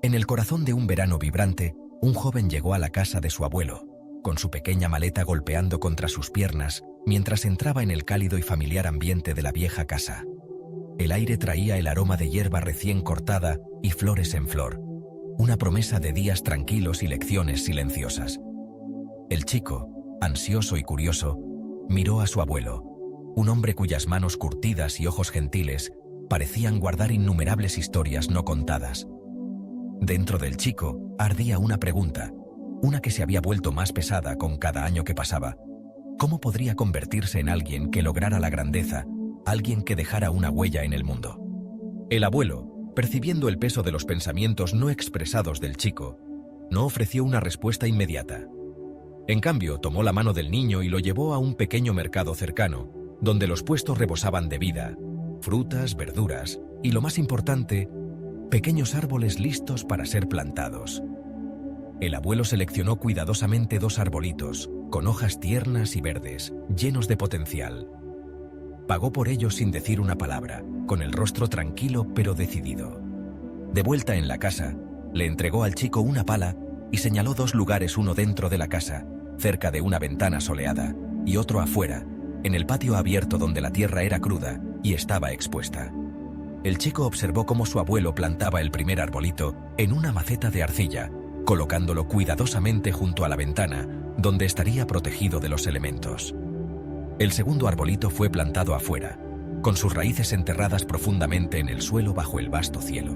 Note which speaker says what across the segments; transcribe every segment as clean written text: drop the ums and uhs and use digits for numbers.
Speaker 1: En el corazón de un verano vibrante, un joven llegó a la casa de su abuelo, con su pequeña maleta golpeando contra sus piernas, mientras entraba en el cálido y familiar ambiente de la vieja casa. El aire traía el aroma de hierba recién cortada y flores en flor, una promesa de días tranquilos y lecciones silenciosas. El chico, ansioso y curioso, miró a su abuelo, un hombre cuyas manos curtidas y ojos gentiles parecían guardar innumerables historias no contadas. Dentro del chico ardía una pregunta, una que se había vuelto más pesada con cada año que pasaba. ¿Cómo podría convertirse en alguien que lograra la grandeza, alguien que dejara una huella en el mundo? El abuelo, percibiendo el peso de los pensamientos no expresados del chico, no ofreció una respuesta inmediata. En cambio, tomó la mano del niño y lo llevó a un pequeño mercado cercano, donde los puestos rebosaban de vida, frutas, verduras y, lo más importante, pequeños árboles listos para ser plantados. El abuelo seleccionó cuidadosamente 2 arbolitos, con hojas tiernas y verdes, llenos de potencial. Pagó por ellos sin decir una palabra, con el rostro tranquilo pero decidido. De vuelta en la casa, le entregó al chico una pala y señaló 2 lugares, uno dentro de la casa, cerca de una ventana soleada, y otro afuera, en el patio abierto donde la tierra era cruda y estaba expuesta. El chico observó cómo su abuelo plantaba el primer arbolito en una maceta de arcilla, colocándolo cuidadosamente junto a la ventana, donde estaría protegido de los elementos. El segundo arbolito fue plantado afuera, con sus raíces enterradas profundamente en el suelo bajo el vasto cielo.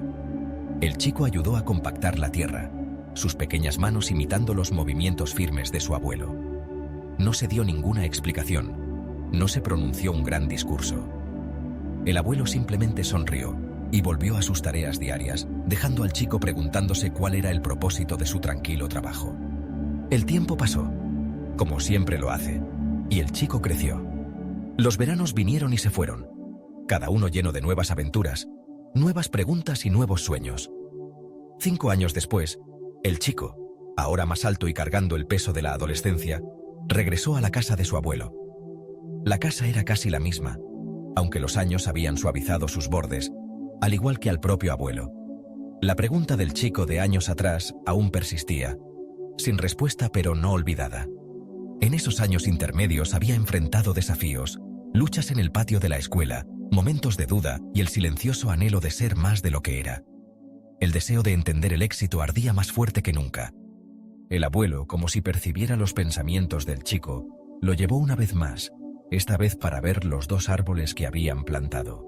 Speaker 1: El chico ayudó a compactar la tierra, sus pequeñas manos imitando los movimientos firmes de su abuelo. No se dio ninguna explicación, no se pronunció un gran discurso. El abuelo simplemente sonrió y volvió a sus tareas diarias, dejando al chico preguntándose cuál era el propósito de su tranquilo trabajo. El tiempo pasó, como siempre lo hace, y el chico creció. Los veranos vinieron y se fueron, cada uno lleno de nuevas aventuras, nuevas preguntas y nuevos sueños. 5 años después, el chico, ahora más alto y cargando el peso de la adolescencia, regresó a la casa de su abuelo. La casa era casi la misma, aunque los años habían suavizado sus bordes, al igual que al propio abuelo. La pregunta del chico de años atrás aún persistía, sin respuesta pero no olvidada. En esos años intermedios había enfrentado desafíos, luchas en el patio de la escuela, momentos de duda y el silencioso anhelo de ser más de lo que era. El deseo de entender el éxito ardía más fuerte que nunca. El abuelo, como si percibiera los pensamientos del chico, lo llevó una vez más, esta vez para ver los 2 árboles que habían plantado.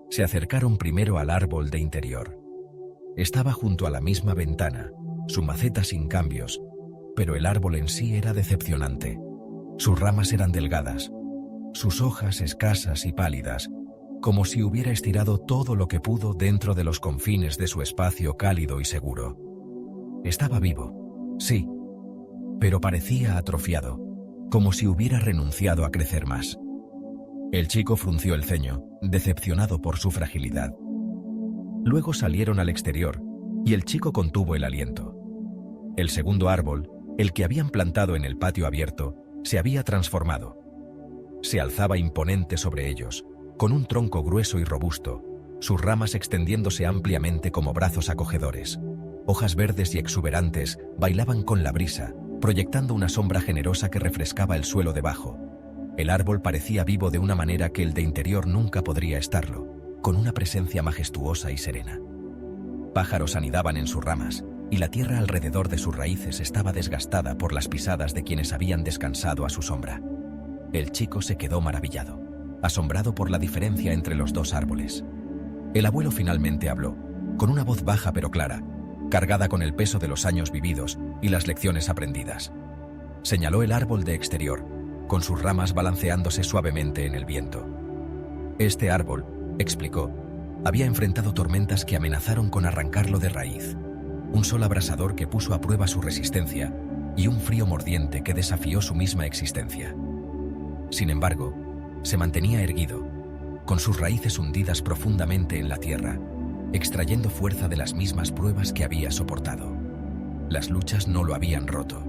Speaker 1: Se acercaron primero al árbol de interior. Estaba junto a la misma ventana, su maceta sin cambios, pero el árbol en sí era decepcionante. Sus ramas eran delgadas, sus hojas escasas y pálidas, como si hubiera estirado todo lo que pudo dentro de los confines de su espacio cálido y seguro. Estaba vivo, sí, pero parecía atrofiado, como si hubiera renunciado a crecer más. El chico frunció el ceño, decepcionado por su fragilidad. Luego salieron al exterior, y el chico contuvo el aliento. El segundo árbol, el que habían plantado en el patio abierto, se había transformado. Se alzaba imponente sobre ellos, con un tronco grueso y robusto, sus ramas extendiéndose ampliamente como brazos acogedores. Hojas verdes y exuberantes bailaban con la brisa, proyectando una sombra generosa que refrescaba el suelo debajo. El árbol parecía vivo de una manera que el de interior nunca podría estarlo, con una presencia majestuosa y serena. Pájaros anidaban en sus ramas, y la tierra alrededor de sus raíces estaba desgastada por las pisadas de quienes habían descansado a su sombra. El chico se quedó maravillado, asombrado por la diferencia entre los 2 árboles. El abuelo finalmente habló, con una voz baja pero clara, cargada con el peso de los años vividos y las lecciones aprendidas. Señaló el árbol de exterior, con sus ramas balanceándose suavemente en el viento. Este árbol, explicó, había enfrentado tormentas que amenazaron con arrancarlo de raíz, un sol abrasador que puso a prueba su resistencia y un frío mordiente que desafió su misma existencia. Sin embargo, se mantenía erguido, con sus raíces hundidas profundamente en la tierra, extrayendo fuerza de las mismas pruebas que había soportado. Las luchas no lo habían roto,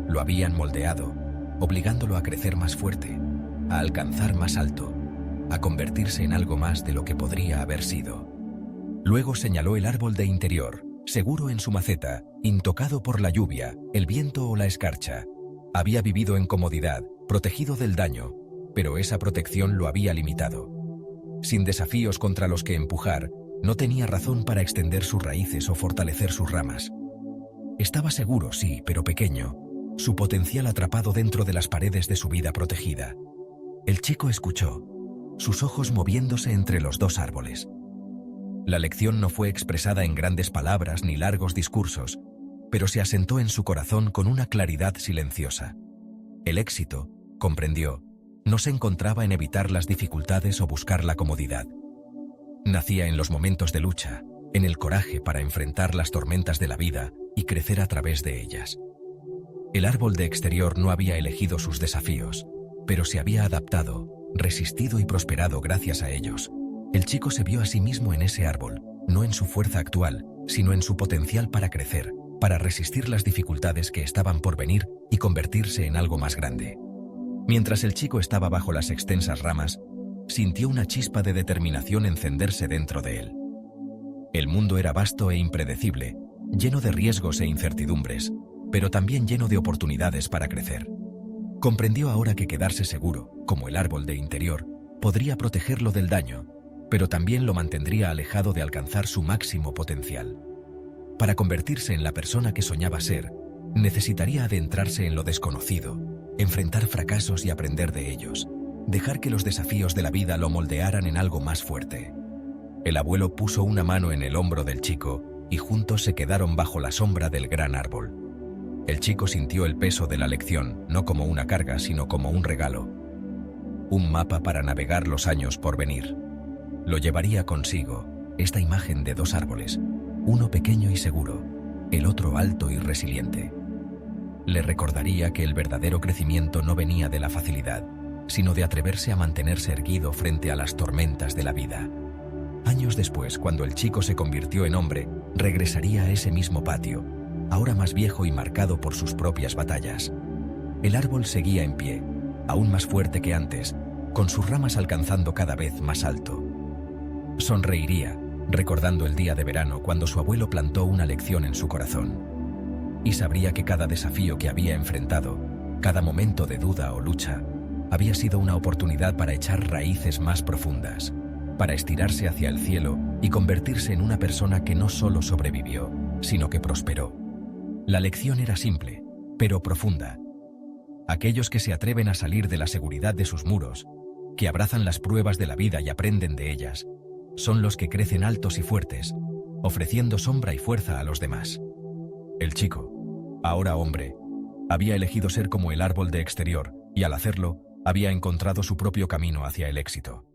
Speaker 1: lo habían moldeado, obligándolo a crecer más fuerte, a alcanzar más alto, a convertirse en algo más de lo que podría haber sido. Luego señaló el árbol de interior, seguro en su maceta, intocado por la lluvia, el viento o la escarcha. Había vivido en comodidad, protegido del daño, pero esa protección lo había limitado. Sin desafíos contra los que empujar, no tenía razón para extender sus raíces o fortalecer sus ramas. Estaba seguro, sí, pero pequeño, su potencial atrapado dentro de las paredes de su vida protegida. El chico escuchó, sus ojos moviéndose entre los dos árboles. La lección no fue expresada en grandes palabras ni largos discursos, pero se asentó en su corazón con una claridad silenciosa. El éxito, comprendió, no se encontraba en evitar las dificultades o buscar la comodidad. Nacía en los momentos de lucha, en el coraje para enfrentar las tormentas de la vida y crecer a través de ellas. El árbol de exterior no había elegido sus desafíos, pero se había adaptado, resistido y prosperado gracias a ellos. El chico se vio a sí mismo en ese árbol, no en su fuerza actual, sino en su potencial para crecer, para resistir las dificultades que estaban por venir y convertirse en algo más grande. Mientras el chico estaba bajo las extensas ramas, sintió una chispa de determinación encenderse dentro de él. El mundo era vasto e impredecible, lleno de riesgos e incertidumbres, pero también lleno de oportunidades para crecer. Comprendió ahora que quedarse seguro, como el árbol de interior, podría protegerlo del daño, pero también lo mantendría alejado de alcanzar su máximo potencial. Para convertirse en la persona que soñaba ser, necesitaría adentrarse en lo desconocido, enfrentar fracasos y aprender de ellos, dejar que los desafíos de la vida lo moldearan en algo más fuerte. El abuelo puso una mano en el hombro del chico y juntos se quedaron bajo la sombra del gran árbol. El chico sintió el peso de la lección, no como una carga, sino como un regalo. Un mapa para navegar los años por venir. Lo llevaría consigo, esta imagen de dos árboles, uno pequeño y seguro, el otro alto y resiliente. Le recordaría que el verdadero crecimiento no venía de la facilidad, sino de atreverse a mantenerse erguido frente a las tormentas de la vida. Años después, cuando el chico se convirtió en hombre, regresaría a ese mismo patio, ahora más viejo y marcado por sus propias batallas. El árbol seguía en pie, aún más fuerte que antes, con sus ramas alcanzando cada vez más alto. Sonreiría, recordando el día de verano cuando su abuelo plantó una lección en su corazón. Y sabría que cada desafío que había enfrentado, cada momento de duda o lucha, había sido una oportunidad para echar raíces más profundas, para estirarse hacia el cielo y convertirse en una persona que no solo sobrevivió, sino que prosperó. La lección era simple, pero profunda. Aquellos que se atreven a salir de la seguridad de sus muros, que abrazan las pruebas de la vida y aprenden de ellas, son los que crecen altos y fuertes, ofreciendo sombra y fuerza a los demás. El chico, ahora hombre, había elegido ser como el árbol de exterior y al hacerlo, había encontrado su propio camino hacia el éxito.